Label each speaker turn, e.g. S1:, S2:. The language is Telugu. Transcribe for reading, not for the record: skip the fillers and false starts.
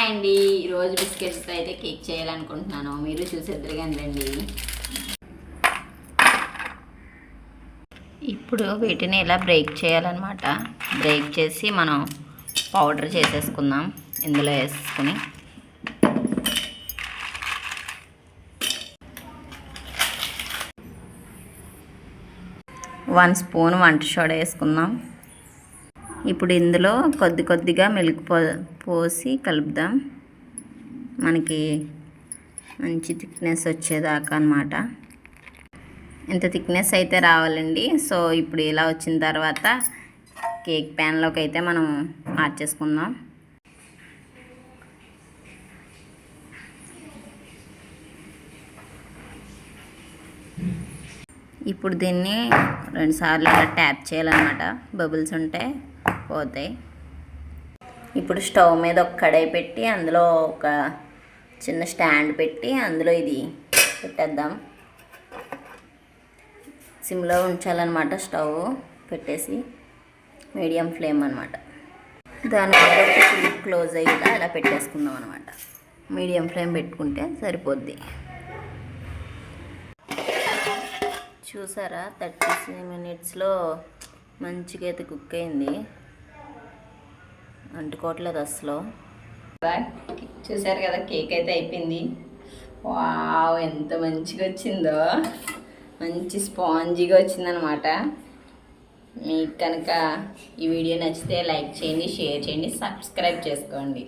S1: హాయ్ అండి, ఈరోజు బిస్కెట్స్తో అయితే కేక్ చేయాలనుకుంటున్నాను. మీరు చూసేద్దరు కానీ రండి. ఇప్పుడు వీటిని ఇలా బ్రేక్ చేయాలన్నమాట. బ్రేక్ చేసి మనం పౌడర్ చేసేసుకుందాం. ఇందులో వేసుకుని వన్ స్పూన్ వంట సోడా వేసుకుందాం. ఇప్పుడు ఇందులో కొద్దిగా మిల్క్ పోసి కలుపుదాం. మనకి మంచి థిక్నెస్ వచ్చేదాకా అన్నమాట. ఇంత థిక్నెస్ అయితే రావాలండి. సో ఇప్పుడు ఇలా వచ్చిన తర్వాత కేక్ ప్యాన్లోకి అయితే మనం మార్చేసుకుందాం. ఇప్పుడు దీన్ని 2 సార్లు ఇలా ట్యాప్ చేయాలన్నమాట. బబుల్స్ ఉంటే పోతాయి. ఇప్పుడు స్టవ్ మీద ఒక కడాయి పెట్టి అందులో ఒక చిన్న స్టాండ్ పెట్టి అందులో ఇది పెట్టేద్దాం. సిమ్లో ఉంచాలన్నమాట. స్టవ్ పెట్టేసి మీడియం ఫ్లేమ్ అన్నమాట. దాని మీద ఒక క్లోజ్ అయ్యేలా ఇలా పెట్టేసుకుందాం అన్నమాట. మీడియం ఫ్లేమ్ పెట్టుకుంటే సరిపోద్ది. చూసారా, 30 మినిట్స్లో మంచిగా అయితే కుక్ అయింది. అంటుకోవట్లేదు అసలు. చూసారు కదా, కేక్ అయితే అయిపోయింది. వావ్, ఎంత మంచిగా వచ్చిందో. మంచి స్పాంజీగా వచ్చిందనమాట. మీకు కనుక ఈ వీడియో నచ్చితే లైక్ చేయండి, షేర్ చేయండి, సబ్స్క్రైబ్ చేసుకోండి.